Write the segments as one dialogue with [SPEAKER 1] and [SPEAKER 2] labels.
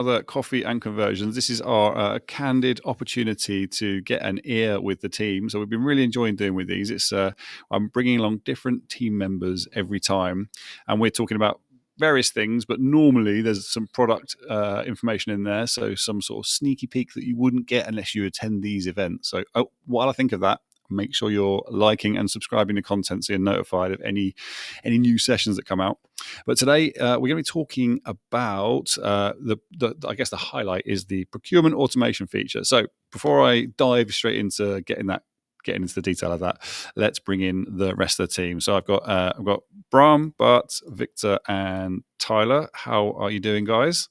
[SPEAKER 1] Other coffee and conversions. This is our candid opportunity to get an ear with the team. So we've been really enjoying doing with these. It's I'm bringing along different team members every time, and we're talking about various things, but normally there's some product information in there, so some sort of sneaky peek that you wouldn't get unless you attend these events. So while I think of that, make sure you're liking and subscribing to content so you're notified of any new sessions that come out. But today we're going to be talking about I guess the highlight is the procurement automation feature. So before I dive straight into getting into the detail of that, let's bring in the rest of the team. So I've got Bram, Bart, Victor, and Tyler. How are you doing, guys?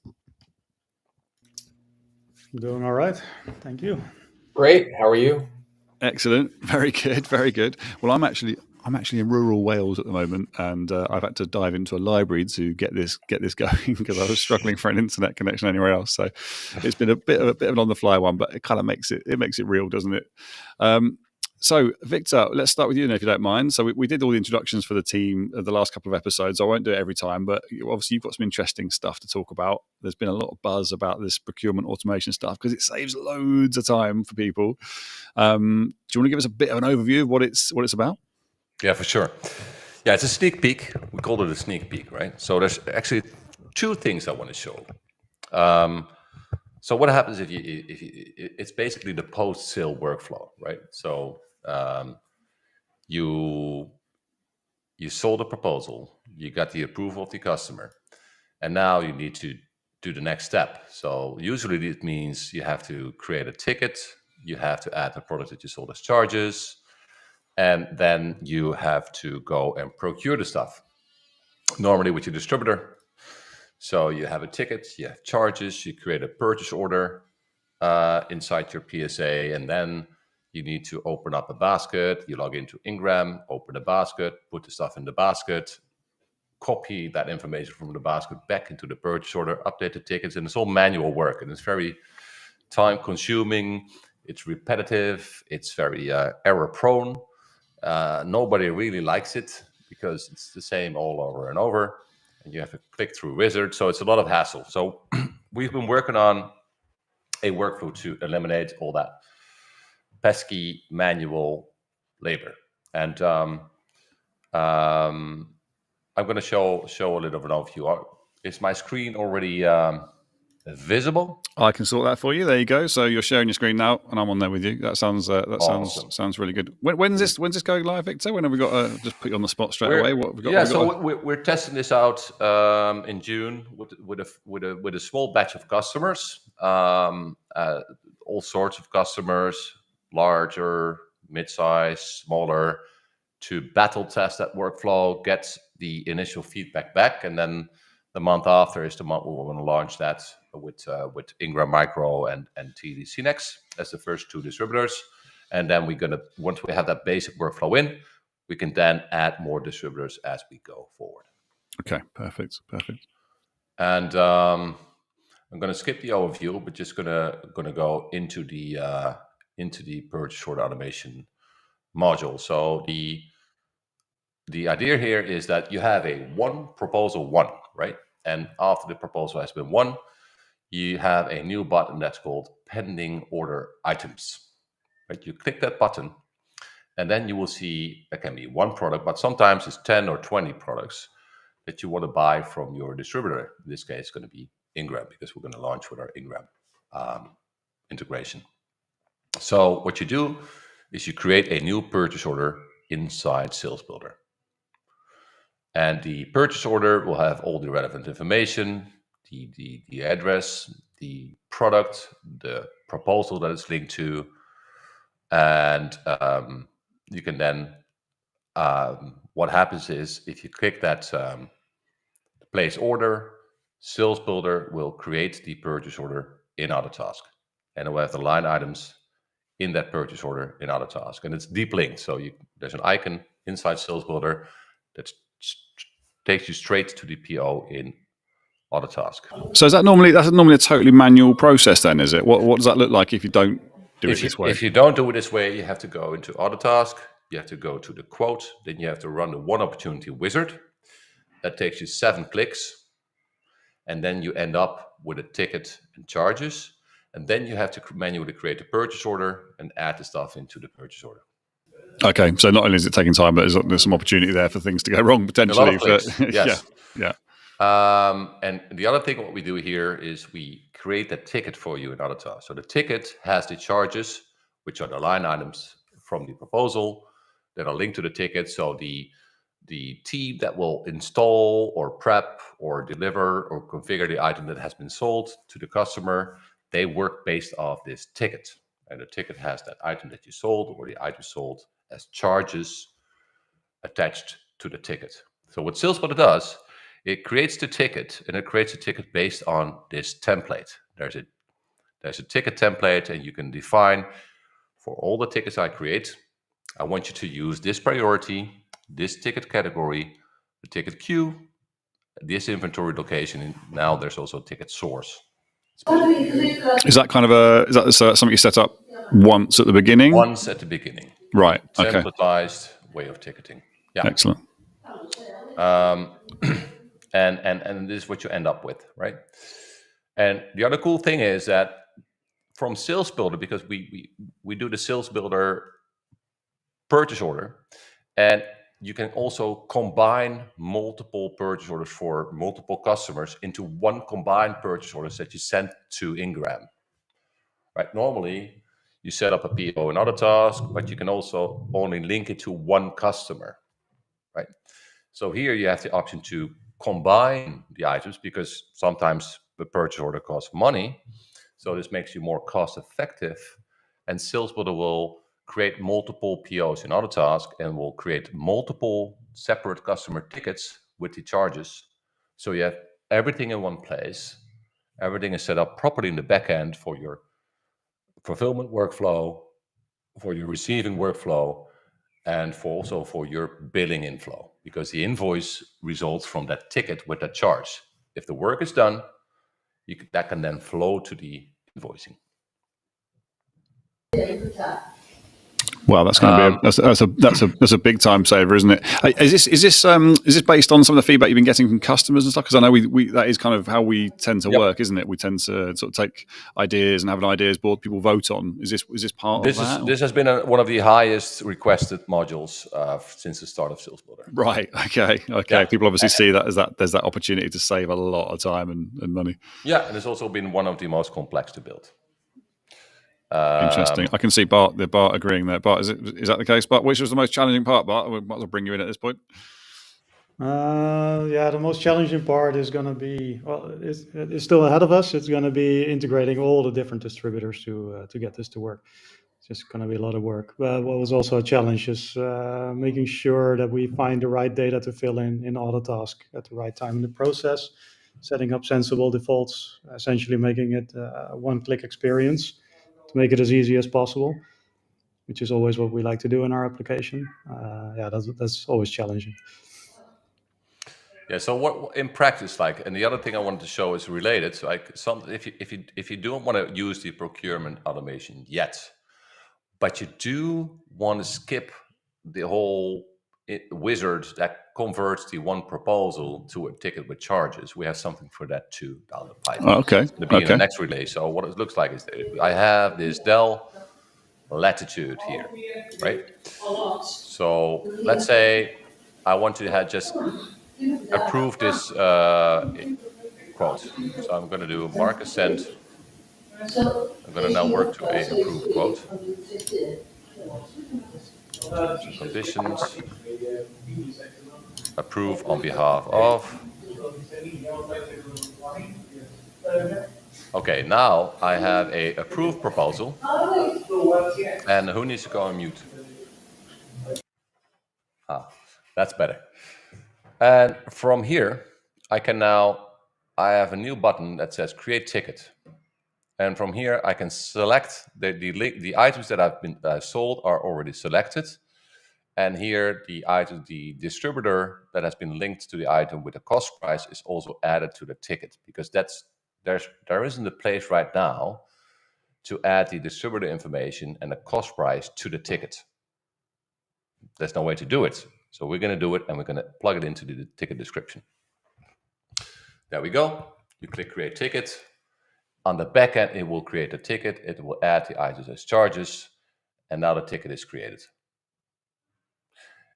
[SPEAKER 2] Doing all right. Thank you.
[SPEAKER 3] Great. How are you?
[SPEAKER 1] Excellent. Very good. Very good. Well, I'm actually in rural Wales at the moment, and I've had to dive into a library to get this going because I was struggling for an internet connection anywhere else. So it's been a bit of an on the fly one, but it kind of makes it real, doesn't it? So, Victor, let's start with you, if you don't mind. So we did all the introductions for the team the last couple of episodes. I won't do it every time, but obviously you've got some interesting stuff to talk about. There's been a lot of buzz about this procurement automation stuff because it saves loads of time for people. Do you want to give us a bit of an overview of what it's about?
[SPEAKER 4] Yeah, for sure. Yeah, it's a sneak peek. We called it a sneak peek, right? So there's actually two things I want to show. So what happens if you it's basically the post-sale workflow, right? So you sold a proposal, you got the approval of the customer, and now you need to do the next step. So usually it means you have to create a ticket, you have to add the product that you sold as charges, and then you have to go and procure the stuff, normally with your distributor. So you have a ticket, you have charges, you create a purchase order inside your PSA, and then you need to open up a basket. You log into Ingram, open the basket, put the stuff in the basket, copy that information from the basket back into the purchase order, update the tickets, and it's all manual work, and it's very time-consuming. It's repetitive. It's very error-prone. Nobody really likes it because it's the same all over and over, and you have to click through wizard. So it's a lot of hassle. So we've been working on a workflow to eliminate all that pesky manual labor. And I'm going to show a little of an overview. Is my screen already visible?
[SPEAKER 1] I can sort that for you. There you go. So you're sharing your screen now, and I'm on there with you. That sounds
[SPEAKER 4] Awesome.
[SPEAKER 1] sounds really good. When's this going live, Victor? When have we got? Just put you on the spot straight away. What have we got?
[SPEAKER 4] We're testing this out in June with a small batch of customers, all sorts of customers, larger, mid-size, smaller, to battle test that workflow, get the initial feedback back, and then the month after is the month we want to launch that with Ingram Micro and TD Cinex as the first two distributors. And then once we have that basic workflow in, we can then add more distributors as we go forward.
[SPEAKER 1] Okay, perfect.
[SPEAKER 4] And I'm going to skip the overview, but just gonna go into the purchase order automation module. So the idea here is that you have a proposal one, right? And after the proposal has been won, you have a new button that's called pending order items, right? You click that button, and then you will see it can be one product, but sometimes it's 10 or 20 products that you want to buy from your distributor. In this case, it's going to be Ingram, because we're going to launch with our Ingram integration. So what you do is you create a new purchase order inside Sales Builder. And the purchase order will have all the relevant information, the address, the product, the proposal that it's linked to, and you can then, what happens is if you click that place order, Sales Builder will create the purchase order in Autotask, and it will have the line items in that purchase order in Autotask, and it's deep linked. So there's an icon inside Sales Builder that takes you straight to the PO in Autotask.
[SPEAKER 1] So that's normally a totally manual process then, is it? What does that look like if you don't do it this way?
[SPEAKER 4] If you don't do it this way, you have to go into Autotask, you have to go to the quote, then you have to run the one opportunity wizard. That takes you 7 clicks, and then you end up with a ticket and charges, and then you have to manually create a purchase order and add the stuff into the purchase order.
[SPEAKER 1] Okay, so not only is it taking time, but there's some opportunity there for things to go wrong potentially.
[SPEAKER 4] A lot of clicks, yes.
[SPEAKER 1] Yeah.
[SPEAKER 4] And the other thing what we do here is we create a ticket for you in Autotask. So the ticket has the charges, which are the line items from the proposal that are linked to the ticket. So the team that will install or prep or deliver or configure the item that has been sold to the customer, they work based off this ticket. And the ticket has that item that you sold or the item sold as charges attached to the ticket. So what SalesBuilder does, it creates the ticket, and it creates a ticket based on this template. There's a ticket template, and you can define for all the tickets I create, I want you to use this priority, this ticket category, the ticket queue, this inventory location, and now there's also a ticket source.
[SPEAKER 1] Is that something you set up once at the beginning?
[SPEAKER 4] Once at the beginning.
[SPEAKER 1] Right. Okay.
[SPEAKER 4] Templatized way of ticketing. Yeah.
[SPEAKER 1] Excellent.
[SPEAKER 4] And this is what you end up with, right? And the other cool thing is that from SalesBuilder, because we do the SalesBuilder purchase order, and you can also combine multiple purchase orders for multiple customers into one combined purchase orders that you send to Ingram. Right? Normally, you set up a PO in Autotask, but you can also only link it to one customer. Right? So here you have the option to combine the items because sometimes the purchase order costs money. So this makes you more cost effective, and SalesBuilder will create multiple POs in Autotask and will create multiple separate customer tickets with the charges. So you have everything in one place. Everything is set up properly in the back end for your fulfillment workflow, for your receiving workflow, and also for your billing inflow, because the invoice results from that ticket with that charge. If the work is done, that can then flow to the invoicing.
[SPEAKER 1] Well, that's going to be that's a big time saver, isn't it? Is this based on some of the feedback you've been getting from customers and stuff? Because I know we that is kind of how we tend to work, isn't it? We tend to sort of take ideas and have an ideas board people vote on. Is this part of that?
[SPEAKER 4] This has been one of the highest requested modules since the start of SalesBuilder.
[SPEAKER 1] Right. Okay. Yeah. People obviously see that as there's that opportunity to save a lot of time and money.
[SPEAKER 4] Yeah, and it's also been one of the most complex to build.
[SPEAKER 1] Interesting. I can see Bart agreeing there. Bart, is that the case? Bart, which was the most challenging part, Bart? We might as well bring you in at this point.
[SPEAKER 2] Yeah, the most challenging part is going to be, well, it's still ahead of us. It's going to be integrating all the different distributors to get this to work. It's just going to be a lot of work. But what was also a challenge is making sure that we find the right data to fill in Autotask at the right time in the process, setting up sensible defaults, essentially making it a one-click experience to make it as easy as possible, which is always what we like to do in our application. Yeah, that's always challenging.
[SPEAKER 4] Yeah. So what in practice, like, and the other thing I wanted to show is related. So like, if you don't want to use the procurement automation yet, but you do want to skip the whole wizard that converts the one proposal to a ticket with charges, we have something for that too down the pipe.
[SPEAKER 1] Okay.
[SPEAKER 4] It's going to be in the next release. So what it looks like is that I have this Dell Latitude here, right? So let's say I want to just approve this quote. So I'm going to do Marcus send. I'm going to now work to a approved quote. Terms and conditions. Approve on behalf of. Okay, now I have a approved proposal. And who needs to go on mute? That's better. And from here, I have a new button that says create ticket. And from here, I can select the items that have been sold are already selected. And here, the distributor that has been linked to the item with the cost price is also added to the ticket, because there isn't a place right now to add the distributor information and the cost price to the ticket. There's no way to do it. So we're going to do it, and we're going to plug it into the ticket description. There we go. You click create ticket. On the back end, it will create a ticket. It will add the items as charges, and now the ticket is created.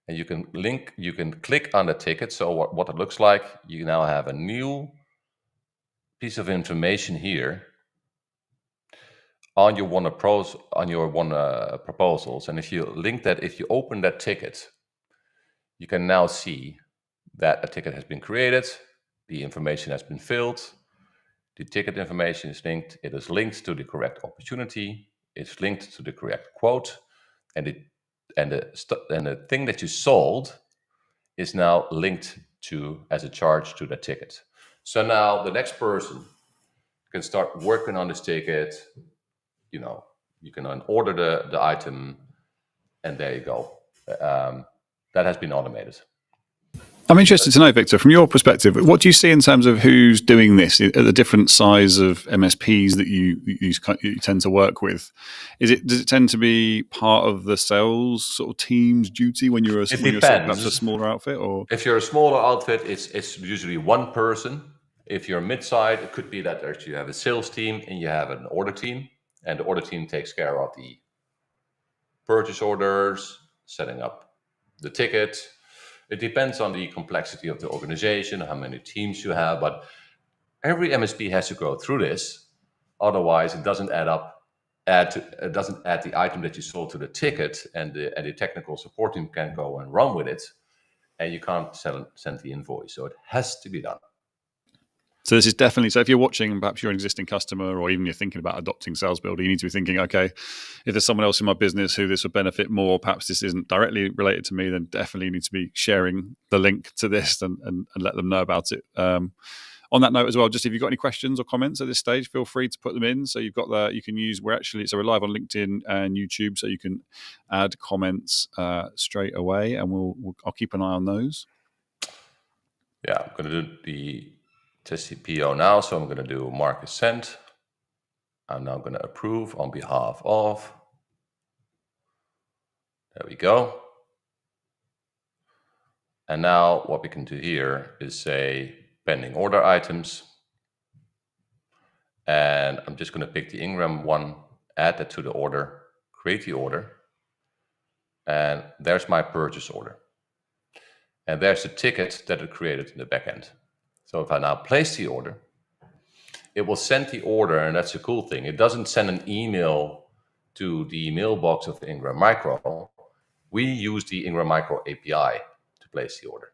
[SPEAKER 4] And you can click on the ticket. So what it looks like, you now have a new piece of information here on your proposals. And if you open that ticket, you can now see that a ticket has been created, the information has been filled, the ticket information is linked, it is linked to the correct opportunity, it's linked to the correct quote, and the thing that you sold is now linked to as a charge to the ticket. So now the next person can start working on this ticket. You can then order the item, and there you go. That has been automated.
[SPEAKER 1] I'm interested to know, Victor, from your perspective, what do you see in terms of who's doing this at the different size of MSPs that you tend to work with? Does it tend to be part of the sales sort of team's duty when you're perhaps a smaller outfit? Or
[SPEAKER 4] if you're a smaller outfit, it's usually one person. If you're mid-side, it could be that you have a sales team and you have an order team, and the order team takes care of the purchase orders, setting up the ticket. It depends on the complexity of the organization, how many teams you have, but every MSP has to go through this. Otherwise, it doesn't it doesn't add the item that you sold to the ticket, and the technical support team can go and run with it, and you can't send the invoice. So it has to be done.
[SPEAKER 1] So this is definitely, so if you're watching, perhaps you're an existing customer, or even you're thinking about adopting Sales Builder, you need to be thinking, okay, if there's someone else in my business who this would benefit more, perhaps this isn't directly related to me, then definitely need to be sharing the link to this and let them know about it. On that note as well, just if you've got any questions or comments at this stage, feel free to put them in. So you've got that, you can use, we're live on LinkedIn and YouTube, so you can add comments straight away, and I'll keep an eye on those.
[SPEAKER 4] Yeah, I'm going to do the TCPO now, so I'm going to do mark as sent. I'm now going to approve on behalf of. There we go. And now what we can do here is say pending order items. And I'm just going to pick the Ingram one, add that to the order, create the order. And there's my purchase order. And there's the ticket that it created in the backend. So if I now place the order, it will send the order, and that's the cool thing. It doesn't send an email to the mailbox of Ingram Micro. We use the Ingram Micro API to place the order.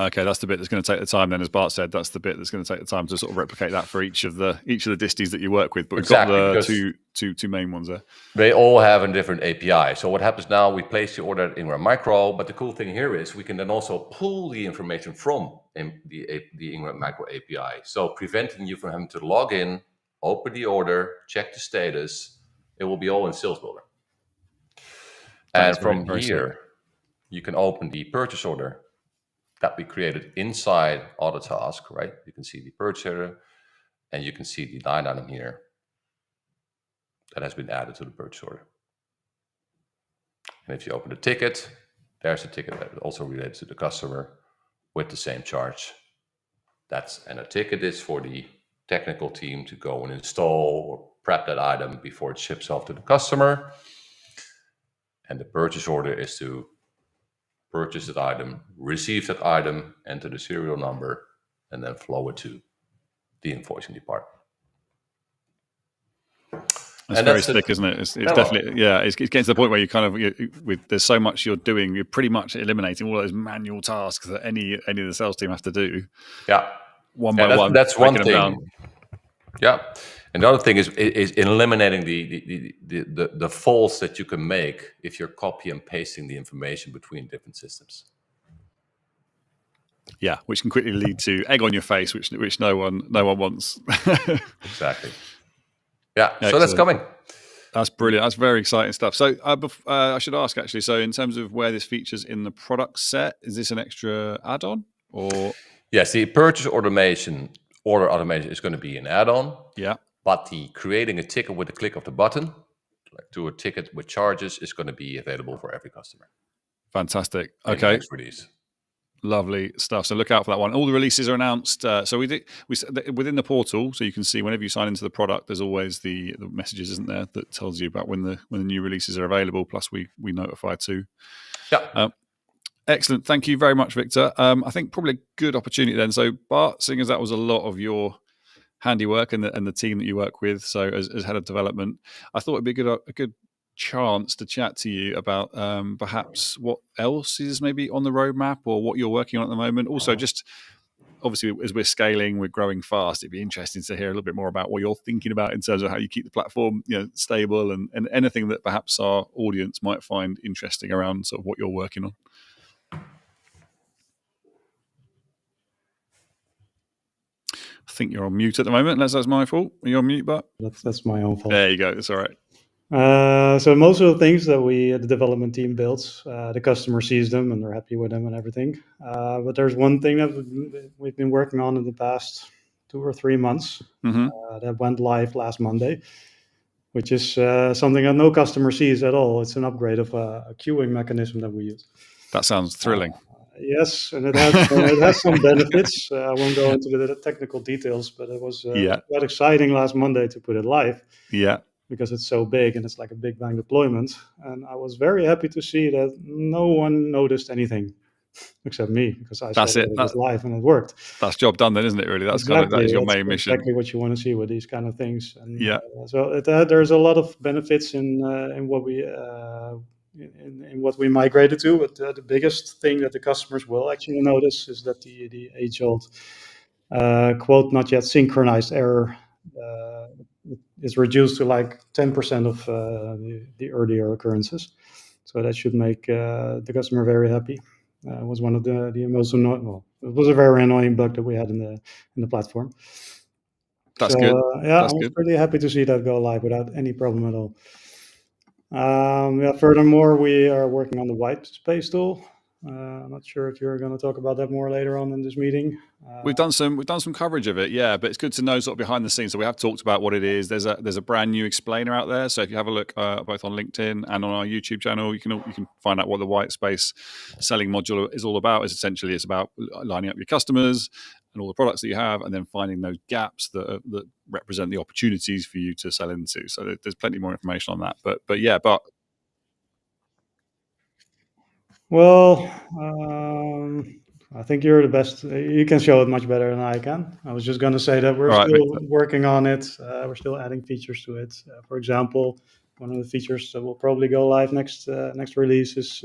[SPEAKER 1] Okay, that's the bit that's going to take the time. Then, as Bart said, that's the bit that's going to take the time to sort of replicate that for each of the disties that you work with. But we've got the two main ones there.
[SPEAKER 4] They all have a different API. So what happens now? We place the order at Ingram Micro, but the cool thing here is we can then also pull the information from the Ingram Micro API. So preventing you from having to log in, open the order, check the status. It will be all in Sales Builder. And from here, you can open the purchase order that we created inside Autotask, right? You can see the purchase order, and you can see the line item here that has been added to the purchase order. And if you open the ticket, there's a ticket that also relates to the customer with the same charge. And a ticket is for the technical team to go and install or prep that item before it ships off to the customer. And the purchase order is to purchase that item, receive that item, enter the serial number, and then flow it to the invoicing department.
[SPEAKER 1] That's very slick, isn't it? It's definitely, yeah. It's getting to the point where you kind of, there's so much you're doing, you're pretty much eliminating all those manual tasks that any of the sales team have to do.
[SPEAKER 4] Yeah,
[SPEAKER 1] one by one.
[SPEAKER 4] That's one thing. Yeah, and the other thing is eliminating the faults that you can make if you're copy and pasting the information between different systems.
[SPEAKER 1] Yeah, which can quickly lead to egg on your face, which no one wants.
[SPEAKER 4] Exactly. Yeah,
[SPEAKER 1] Excellent.
[SPEAKER 4] So that's coming.
[SPEAKER 1] That's brilliant. That's very exciting stuff. So I should ask, actually, so in terms of where this features in the product set, is this an extra add-on? Or
[SPEAKER 4] yes, the purchase order automation is going to be an add-on.
[SPEAKER 1] Yeah.
[SPEAKER 4] But the creating a ticket with a click of the button, like to a ticket with charges, is going to be available for every customer.
[SPEAKER 1] Fantastic. Okay.
[SPEAKER 4] Next release.
[SPEAKER 1] Lovely stuff. So look out for that one. All the releases are announced. So we within the portal, so you can see whenever you sign into the product, there's always the messages, isn't there, that tells you about when the new releases are available. Plus, we notify too.
[SPEAKER 4] Yeah.
[SPEAKER 1] Excellent. Thank you very much, Victor. I think probably a good opportunity then. So Bart, seeing as that was a lot of your handiwork and the team that you work with, so as head of development, I thought it'd be a good chance to chat to you about perhaps what else is maybe on the roadmap or what you're working on at the moment. Also, just obviously as we're scaling, we're growing fast. It'd be interesting to hear a little bit more about what you're thinking about in terms of how you keep the platform, stable, and anything that perhaps our audience might find interesting around sort of what you're working on. I think you're on mute at the moment, unless that's my fault. Are you on mute, Bart?
[SPEAKER 2] That's my own fault.
[SPEAKER 1] There you go. It's all right.
[SPEAKER 2] So most of the things that the development team builds, the customer sees them and they're happy with them and everything. But there's one thing that we've been working on in the past 2 or 3 months that went live last Monday, which is something that no customer sees at all. It's an upgrade of a queuing mechanism that we use.
[SPEAKER 1] That sounds thrilling.
[SPEAKER 2] Yes, and it has some benefits. I won't go into the technical details, but it was quite exciting last Monday to put it live.
[SPEAKER 1] Yeah.
[SPEAKER 2] Because it's so big and it's like a big bang deployment. And I was very happy to see that no one noticed anything except me, because I saw that it was live and it worked.
[SPEAKER 1] That's job done then, isn't it, really? That's
[SPEAKER 2] exactly.
[SPEAKER 1] That is your main mission.
[SPEAKER 2] Exactly what you want to see with these kind of things. And,
[SPEAKER 1] yeah.
[SPEAKER 2] So there's a lot of benefits in what we in what we migrated to. But the biggest thing that the customers will actually notice is that the age-old quote not yet synchronized error is reduced to like 10% of the earlier occurrences. So that should make the customer very happy. It was one of the most annoying. Well, it was a very annoying bug that we had in the platform.
[SPEAKER 1] That's good.
[SPEAKER 2] Yeah, I was pretty happy to see that go live without any problem at all. Furthermore, we are working on the white space tool. I'm not sure if you're going to talk about that more later on in this meeting.
[SPEAKER 1] We've done some coverage of it, yeah, but it's good to know sort of behind the scenes. So we have talked about what it is. There's a brand new explainer out there. So if you have a look both on LinkedIn and on our YouTube channel, you can find out what the white space selling module is all about. It's about lining up your customers and all the products that you have, and then finding those gaps that represent the opportunities for you to sell into. So there's plenty more information on that. But yeah, but.
[SPEAKER 2] Well, I think you're the best. You can show it much better than I can. I was just going to say that we're still working on it. We're still adding features to it. For example, one of the features that will probably go live next release is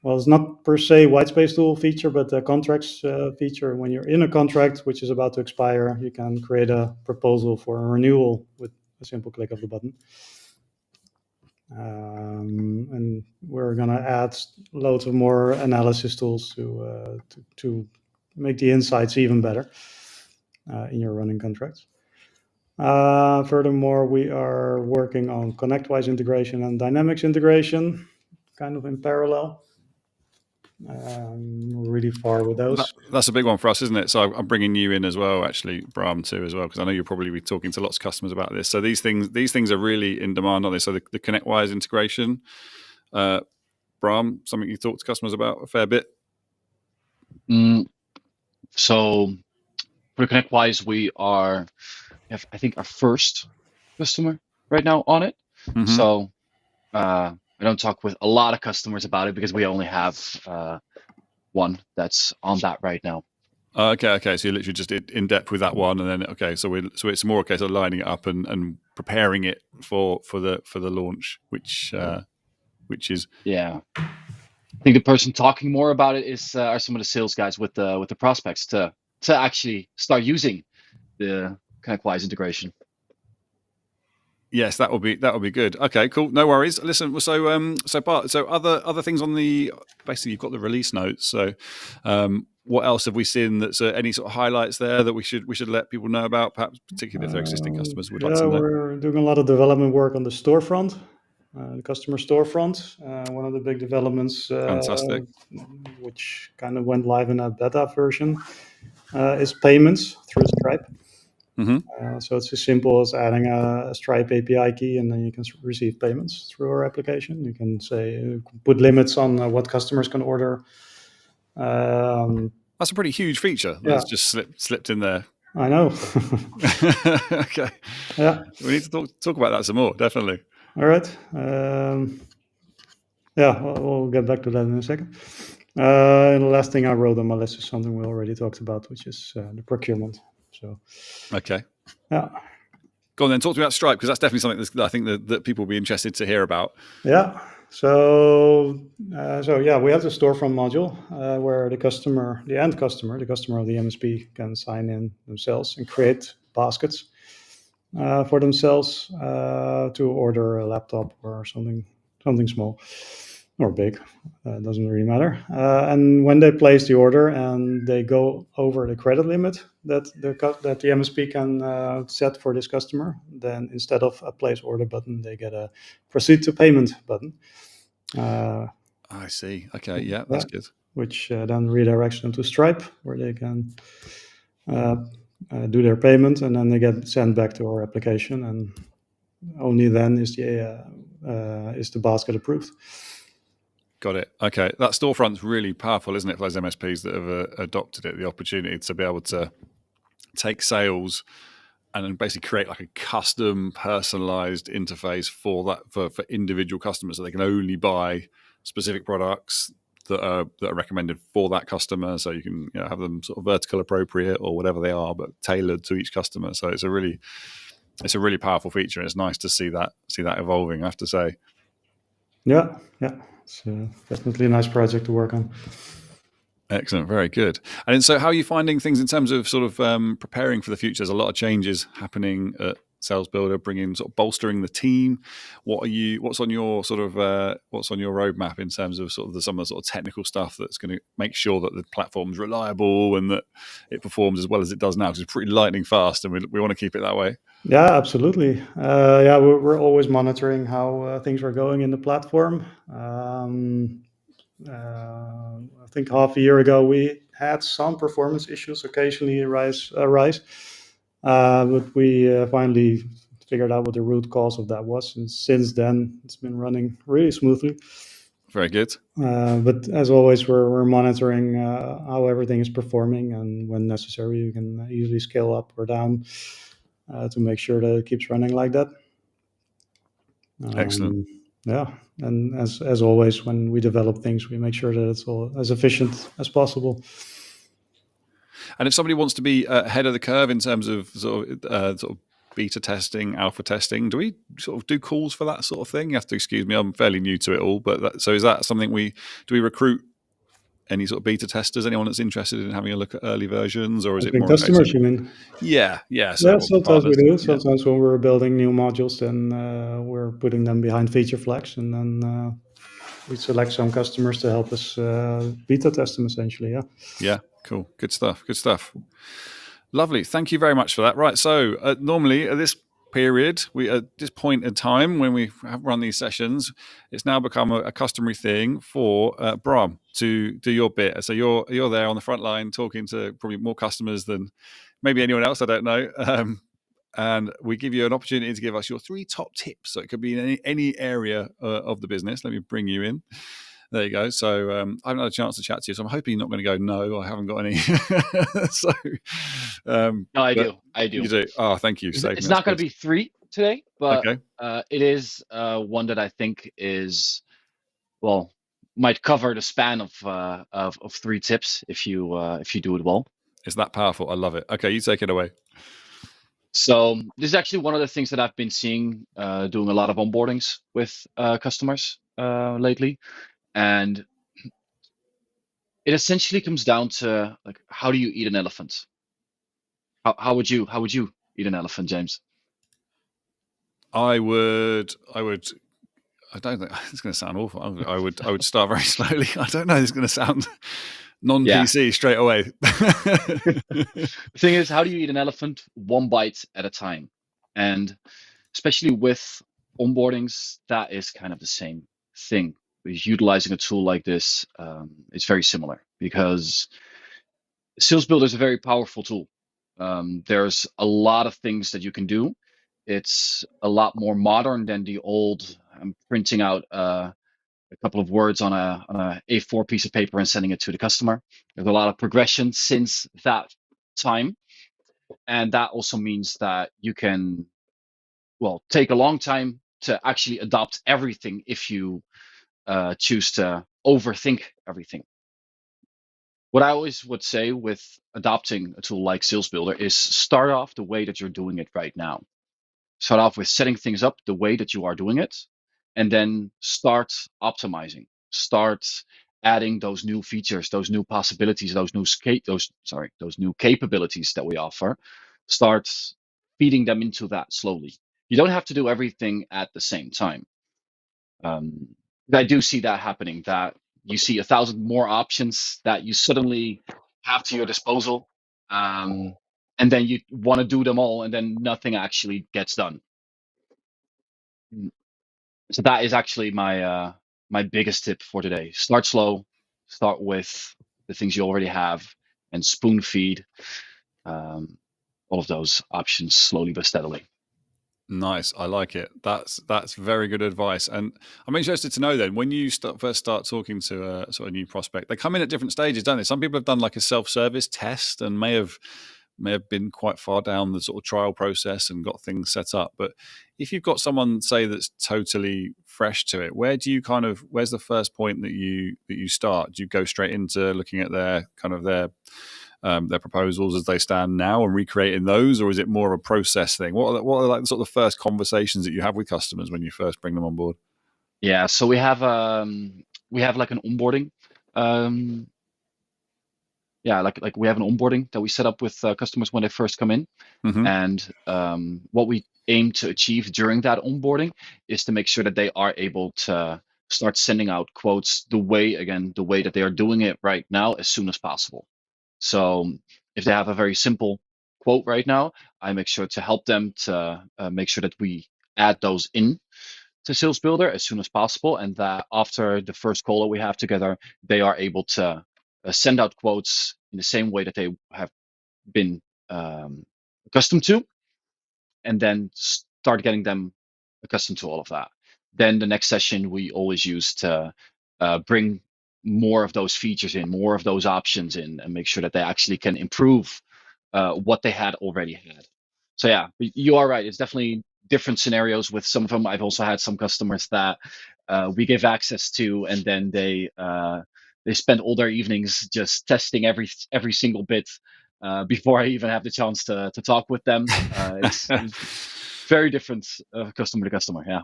[SPEAKER 2] it's not per se white space tool feature, but the contracts feature. When you're in a contract which is about to expire, you can create a proposal for a renewal with a simple click of the button. And we're going to add loads of more analysis tools to make the insights even better in your running contracts. Furthermore, we are working on ConnectWise integration and Dynamics integration, kind of in parallel. We're really far with those.
[SPEAKER 1] That's a big one for us, isn't it? So I'm bringing you in as well, actually, Bram, too, as well, because I know you'll probably be talking to lots of customers about this. So these things are really in demand, aren't they? So the ConnectWise integration, Bram, something you talk to customers about a fair bit.
[SPEAKER 3] So for ConnectWise, we have, I think, our first customer right now on it. Mm-hmm. So I don't talk with a lot of customers about it because we only have one that's on that right now.
[SPEAKER 1] Okay. So you're literally just in depth with that one, and then so it's more a case of lining it up and preparing it for the launch, which is
[SPEAKER 3] I think the person talking more about it are some of the sales guys with the prospects to actually start using the ConnectWise integration.
[SPEAKER 1] Yes, that would be good. Okay, cool. No worries. Listen, so Bart, so other things on basically you've got the release notes. So, what else have we seen that's any sort of highlights there that we should let people know about, perhaps particularly if they're existing customers would like to know?
[SPEAKER 2] We're doing a lot of development work on the storefront, the customer storefront. One of the big developments,
[SPEAKER 1] fantastic,
[SPEAKER 2] which kind of went live in a beta version, is payments through Stripe. Mm-hmm. So it's as simple as adding a Stripe API key, and then you can receive payments through our application. You can put limits on what customers can order
[SPEAKER 1] That's a pretty huge feature that's just slipped in there.
[SPEAKER 2] I know.
[SPEAKER 1] Okay.
[SPEAKER 2] Yeah.
[SPEAKER 1] We need to talk about that some more, definitely.
[SPEAKER 2] All right. Yeah, we'll get back to that in a second. And the last thing I wrote on my list is something we already talked about, which is the procurement. So.
[SPEAKER 1] Okay.
[SPEAKER 2] Yeah.
[SPEAKER 1] Go on then, talk to me about Stripe, because that's definitely something that I think that people will be interested to hear about.
[SPEAKER 2] Yeah. So yeah, we have the storefront module where the customer, the end customer, the customer of the MSP can sign in themselves and create baskets for themselves to order a laptop or something small or big. Doesn't really matter. And when they place the order and they go over the credit limit that the MSP can set for this customer, then instead of a place order button, they get a proceed to payment button.
[SPEAKER 1] I see. Okay, yeah, that's good.
[SPEAKER 2] Which then redirects them to Stripe, where they can do their payment, and then they get sent back to our application, and only then is the basket approved.
[SPEAKER 1] Got it. Okay, that storefront's really powerful, isn't it, for those MSPs that have adopted it? The opportunity to be able to take sales and then basically create like a custom, personalized interface for that for individual customers, so they can only buy specific products that are recommended for that customer. So you can have them sort of vertical appropriate or whatever they are, but tailored to each customer. So it's a really powerful feature. And it's nice to see that evolving, I have to say.
[SPEAKER 2] Yeah. It's definitely a nice project to work on.
[SPEAKER 1] Excellent, very good. And so, how are you finding things in terms of sort of preparing for the future? There's a lot of changes happening at Sales Builder, bolstering the team. What's on your sort of what's on your roadmap in terms of some of the sort of technical stuff that's going to make sure that the platform's reliable and that it performs as well as it does now? Because it's pretty lightning fast, and we want to keep it that way.
[SPEAKER 2] Yeah, absolutely. We're always monitoring how things are going in the platform. I think half a year ago we had some performance issues occasionally arise, but we finally figured out what the root cause of that was, and since then it's been running really smoothly.
[SPEAKER 1] Very good.
[SPEAKER 2] But as always, we're monitoring how everything is performing, and when necessary, you can easily scale up or down to make sure that it keeps running like that.
[SPEAKER 1] Excellent.
[SPEAKER 2] Yeah, and as always, when we develop things, we make sure that it's all as efficient as possible.
[SPEAKER 1] And if somebody wants to be ahead of the curve in terms of sort of beta testing, alpha testing, do we sort of do calls for that sort of thing? You have to excuse me, I'm fairly new to it all, but so is that something do we recruit any sort of beta testers? Anyone that's interested in having a look at early versions, or is it more
[SPEAKER 2] customers? You mean?
[SPEAKER 1] Yeah.
[SPEAKER 2] So sometimes we do. Sometimes when we're building new modules, then we're putting them behind feature flags, and then we select some customers to help us beta test them. Essentially, yeah.
[SPEAKER 1] Yeah. Cool. Good stuff. Lovely. Thank you very much for that. Right. So normally at this period, at this point in time when we have run these sessions, it's now become a customary thing for Bram to do your bit. So you're there on the front line talking to probably more customers than maybe anyone else. I don't know. And we give you an opportunity to give us your 3 top tips. So it could be in any area of the business. Let me bring you in. There you go. So I haven't had a chance to chat to you, so I'm hoping you're not going to go, no, I haven't got any. So,
[SPEAKER 3] no, I do.
[SPEAKER 1] You do? Oh, thank you.
[SPEAKER 3] It's not going to be 3 today, but
[SPEAKER 1] okay.
[SPEAKER 3] It is one that I think might cover the span of 3 tips if you do it well.
[SPEAKER 1] It's that powerful. I love it. Okay, you take it away.
[SPEAKER 3] So this is actually one of the things that I've been seeing doing a lot of onboardings with customers lately. And it essentially comes down to like, how do you eat an elephant? How would you eat an elephant, James?
[SPEAKER 1] I don't think it's going to sound awful. I would start very slowly. I don't know. It's going to sound non-PC straight away.
[SPEAKER 3] The thing is, how do you eat an elephant? 1 bite at a time. And especially with onboardings, that is kind of the same thing. Utilizing a tool like this is very similar, because Sales Builder is a very powerful tool. There's a lot of things that you can do. It's a lot more modern than the old printing out a couple of words on a A4 piece of paper and sending it to the customer. There's a lot of progression since that time, and that also means that you can, well, take a long time to actually adopt everything if you choose to overthink everything. What I always would say with adopting a tool like Sales Builder is start off the way that you're doing it right now. Start off with setting things up the way that you are doing it, and then start optimizing. Start adding those new features, those new possibilities, those new capabilities that we offer. Start feeding them into that slowly. You don't have to do everything at the same time. I do see that happening, that you see 1,000 more options that you suddenly have to your disposal. And then you want to do them all, and then nothing actually gets done. So that is actually my biggest tip for today. Start slow, start with the things you already have, and spoon feed all of those options slowly but steadily.
[SPEAKER 1] Nice, I like it. That's very good advice. And I'm interested to know then, when you first start talking to a sort of new prospect, they come in at different stages, don't they? Some people have done like a self-service test and may have been quite far down the sort of trial process and got things set up. But if you've got someone, say, that's totally fresh to it, where's the first point that you start? Do you go straight into looking at their proposals as they stand now and recreating those, or is it more of a process thing? What are like sort of the first conversations that you have with customers when you first bring them on board?
[SPEAKER 3] Yeah, so we have like an onboarding. Like we have an onboarding that we set up with customers when they first come in.
[SPEAKER 1] Mm-hmm.
[SPEAKER 3] And what we aim to achieve during that onboarding is to make sure that they are able to start sending out quotes the way that they are doing it right now as soon as possible. So if they have a very simple quote right now, I make sure to help them to make sure that we add those in to Sales Builder as soon as possible, and that after the first call that we have together, they are able to send out quotes in the same way that they have been accustomed to, and then start getting them accustomed to all of that. Then the next session we always use to bring more of those features in, more of those options in, and make sure that they actually can improve what they had already had. So yeah, you are right. It's definitely different scenarios with some of them. I've also had some customers that we give access to, and then they spend all their evenings just testing every single bit before I even have the chance to talk with them. It's very different customer to customer. Yeah.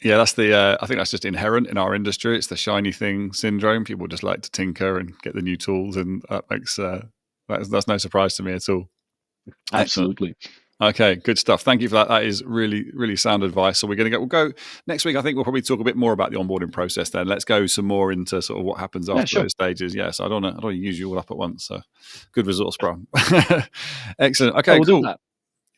[SPEAKER 1] Yeah, that's I think that's just inherent in our industry. It's the shiny thing syndrome. People just like to tinker and get the new tools, and that makes that's no surprise to me at all.
[SPEAKER 3] Absolutely.
[SPEAKER 1] Excellent. Okay, good stuff. Thank you for that. That is really, really sound advice. So we'll go next week. I think we'll probably talk a bit more about the onboarding process. Then let's go some more into sort of what happens after those stages. Yes, I don't want to use you all up at once. So good resource, bro. Excellent. Okay,
[SPEAKER 3] we'll
[SPEAKER 1] cool.
[SPEAKER 3] do that.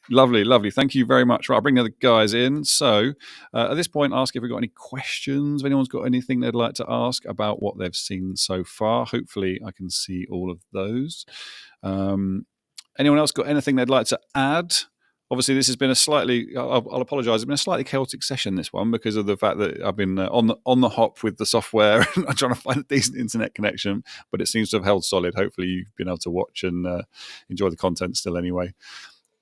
[SPEAKER 1] Lovely. Thank you very much. Right, I'll bring the other guys in. So at this point, ask if we've got any questions. If anyone's got anything they'd like to ask about what they've seen so far. Hopefully, I can see all of those. Anyone else got anything they'd like to add? Obviously, this has been I'll apologise, it's been a slightly chaotic session, this one, because of the fact that I've been on the hop with the software and I'm trying to find a decent internet connection, but it seems to have held solid. Hopefully, you've been able to watch and enjoy the content still anyway.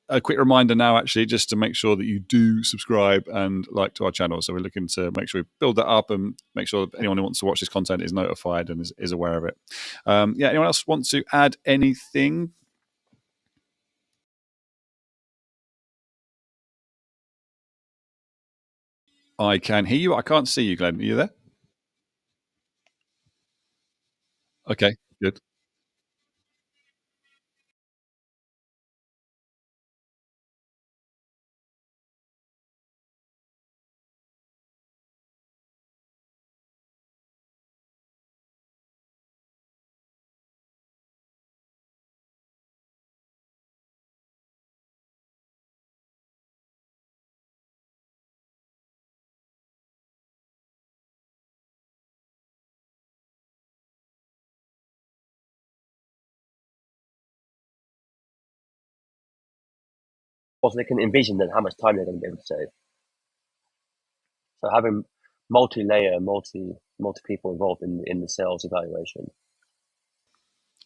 [SPEAKER 1] A quick reminder now, actually, just to make sure that you do subscribe and like to our channel. So we're looking to make sure we build that up and make sure that anyone who wants to watch this content is notified and is aware of it. Anyone else want to add anything? I can hear you. I can't see you, Glenn. Are you there? Okay, good.
[SPEAKER 5] Also, they can envision then how much time they're going to be able to save. So having multi-layer, multi people involved in the sales evaluation.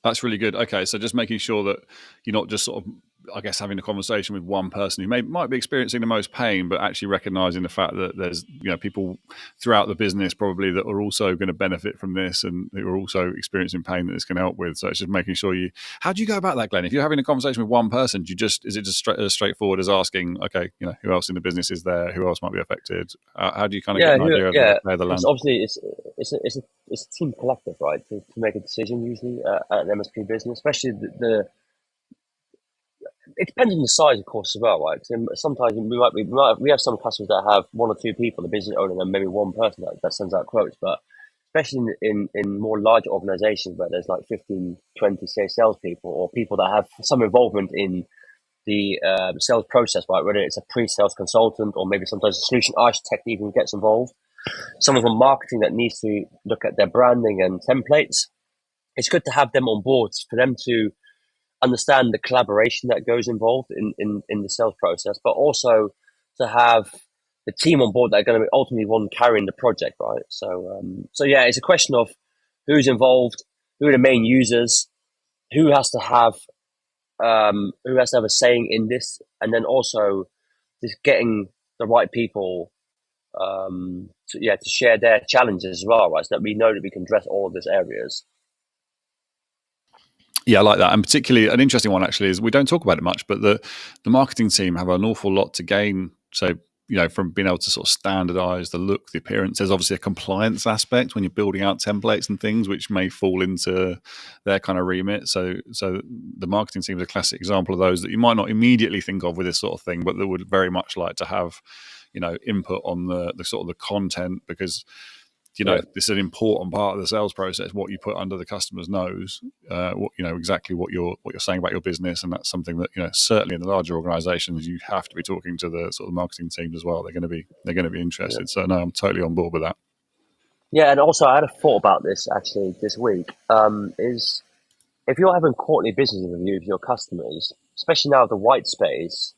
[SPEAKER 1] That's really good. Okay, so just making sure that you're not just sort of, I guess, having a conversation with one person who might be experiencing the most pain, but actually recognizing the fact that there's people throughout the business probably that are also going to benefit from this and who are also experiencing pain that this can help with. So it's just making sure how do you go about that, Glenn? If you're having a conversation with one person, is it just as straightforward as asking, okay, who else in the business is there? Who else might be affected? How do you kind of get an idea of the lay of the land?
[SPEAKER 5] It's obviously it's a team collective, right? To make a decision usually at an MSP business, especially it depends on the size, of course, as well, right? Sometimes we have some customers that have one or two people, the business owner, and maybe one person that sends out quotes. But especially in more large organizations where there's like 15, 20, say, salespeople or people that have some involvement in the sales process, right? Whether it's a pre-sales consultant or maybe sometimes a solution architect even gets involved. Someone from marketing that needs to look at their branding and templates. It's good to have them on board for them to understand the collaboration that goes involved in the sales process, but also to have the team on board that are going to be ultimately one carrying the project, right? So yeah, it's a question of who's involved, who are the main users, who has to have a saying in this, and then also just getting the right people to share their challenges as well, right? So that we know that we can address all of these areas.
[SPEAKER 1] Yeah, I like that. And particularly an interesting one actually is we don't talk about it much, but the marketing team have an awful lot to gain. So, from being able to sort of standardize the look, the appearance, there's obviously a compliance aspect when you're building out templates and things which may fall into their kind of remit. So the marketing team is a classic example of those that you might not immediately think of with this sort of thing, but that would very much like to have, input on the sort of the content, because this is an important part of the sales process. What you put under the customer's nose, exactly what you're saying about your business, and that's something that certainly in the larger organisations you have to be talking to the sort of marketing teams as well. They're going to be interested. Yeah. So no, I'm totally on board with that.
[SPEAKER 5] Yeah, and also I had a thought about this actually this week. Is if you're having quarterly business review with your customers, especially now with the white space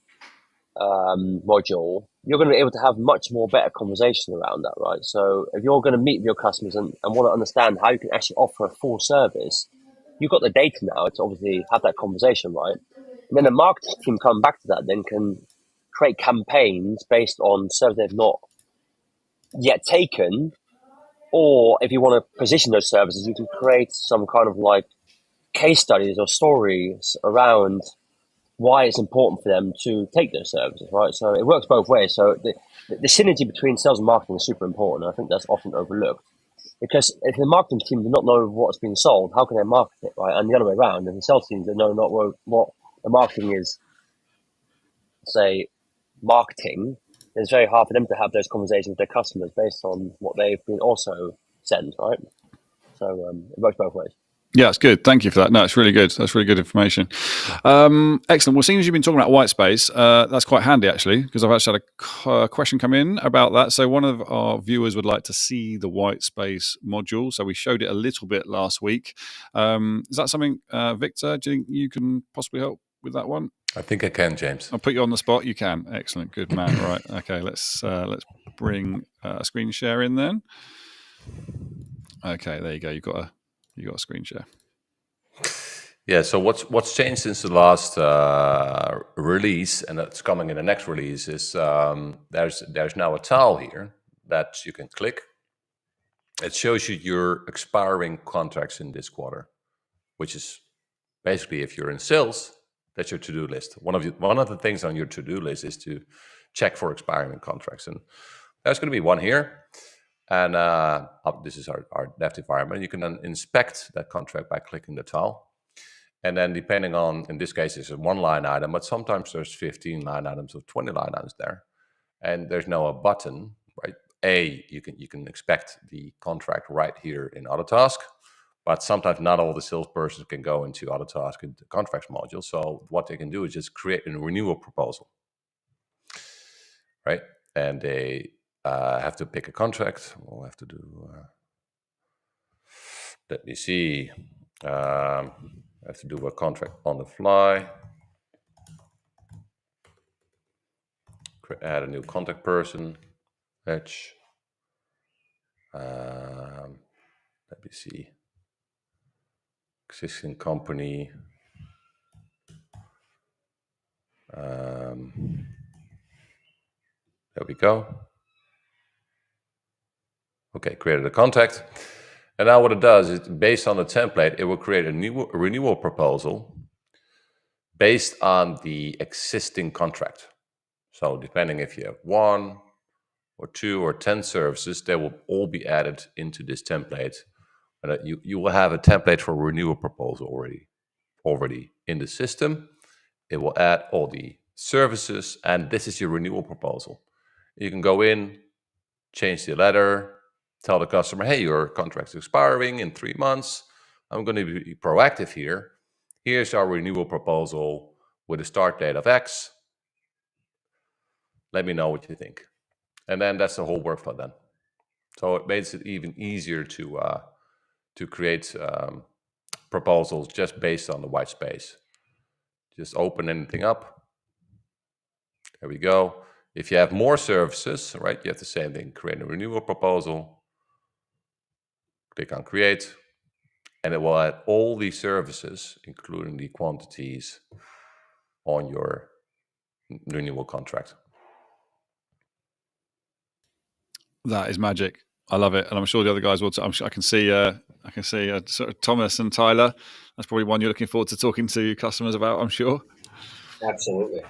[SPEAKER 5] module, you're going to be able to have much more better conversation around that, right? So if you're going to meet with your customers and want to understand how you can actually offer a full service, you've got the data now to obviously have that conversation, right? And then the marketing team come back to that, then can create campaigns based on services they've not yet taken, or if you want to position those services, you can create some kind of like case studies or stories around why it's important for them to take those services, right? So it works both ways. So the synergy between sales and marketing is super important. I think that's often overlooked, because if the marketing team do not know what's being sold, how can they market it, right? And the other way around, if the sales team do not know what the marketing is, say, marketing, it's very hard for them to have those conversations with their customers based on what they've been also sent, right? So it works both ways.
[SPEAKER 1] Yeah, it's good. Thank you for that. No, it's really good. That's really good information. Excellent. Well, seeing as you've been talking about white space, that's quite handy actually, because I've actually had a question come in about that. So one of our viewers would like to see the white space module. So we showed it a little bit last week. Is that something, Victor, do you think you can possibly help with that one?
[SPEAKER 4] I think I can, James.
[SPEAKER 1] I'll put you on the spot. You can. Excellent. Good man. Right. Okay. Let's bring a screen share in then. Okay. There you go. You got a screen share.
[SPEAKER 4] Yeah. So what's changed since the last release, and that's coming in the next release, is there's now a tile here that you can click. It shows you your expiring contracts in this quarter, which is basically, if you're in sales, that's your to-do list. One of the things on your to-do list is to check for expiring contracts, and there's going to be one here. And this is our dev environment. You can then inspect that contract by clicking the tile. And then depending on, in this case, it's a one line item, but sometimes there's 15 line items or 20 line items there. And there's now a button, right? You can inspect the contract right here in Autotask, but sometimes not all the salespersons can go into Autotask in the contracts module. So what they can do is just create a renewal proposal, right? And they have to pick a contract. We'll have to do, let me see. I have to do a contract on the fly. Add a new contact person. Fetch. Let me see. Existing company. There we go. Okay, created a contact. And now what it does is, based on the template, it will create a new renewal proposal based on the existing contract. So depending if you have 1 or 2 or 10 services, they will all be added into this template. And you will have a template for renewal proposal already in the system. It will add all the services, and this is your renewal proposal. You can go in, change the letter, tell the customer, hey, your contract's expiring in 3 months. I'm going to be proactive here. Here's our renewal proposal with a start date of X. Let me know what you think. And then that's the whole workflow then. So it makes it even easier to create proposals just based on the white space. Just open anything up. There we go. If you have more services, right, you have the same thing. Create a renewal proposal. Click on create. And it will add all these services, including the quantities, on your renewal contract.
[SPEAKER 1] That is magic. I love it, and I'm sure the other guys will. I can see sort of Thomas and Tyler. That's probably one you're looking forward to talking to customers about, I'm sure.
[SPEAKER 6] Absolutely.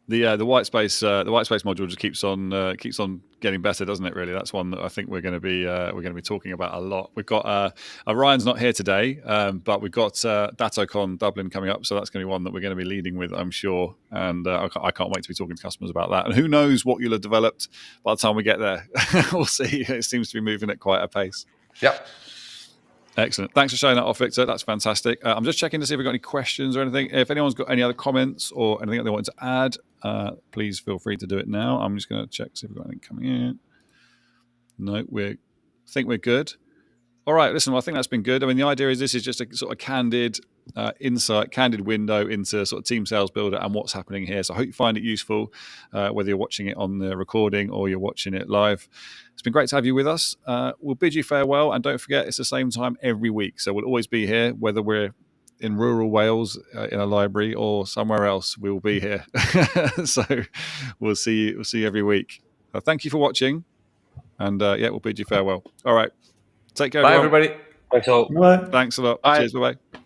[SPEAKER 1] The white space module just keeps on getting better, doesn't it? Really, that's one that I think we're going to be talking about a lot. We've got Ryan's not here today, but we've got DatoCon Dublin coming up, so that's going to be one that we're going to be leading with, I'm sure. And I can't wait to be talking to customers about that. And who knows what you'll have developed by the time we get there? We'll see. It seems to be moving at quite a pace.
[SPEAKER 4] Yeah.
[SPEAKER 1] Excellent. Thanks for showing that off, Victor. That's fantastic. I'm just checking to see if we've got any questions or anything. If anyone's got any other comments or anything that they want to add, please feel free to do it now. I'm just going to check, see if we've got anything coming in. No, I think we're good. All right, listen, well, I think that's been good. I mean, the idea is this is just a sort of candid window into sort of Team Sales Builder and what's happening here. So I hope you find it useful, whether you're watching it on the recording or you're watching it live. It's been great to have you with us. We'll bid you farewell, and don't forget, it's the same time every week. So we'll always be here, whether we're in rural Wales in a library or somewhere else, we will be here. So we'll see you every week. Thank you for watching, and we'll bid you farewell. All right. Take care,
[SPEAKER 4] Bye,
[SPEAKER 1] everyone.
[SPEAKER 4] everybody.
[SPEAKER 5] Thanks all.
[SPEAKER 2] Bye.
[SPEAKER 1] Thanks a lot.
[SPEAKER 3] Bye.
[SPEAKER 1] Cheers. Bye-bye.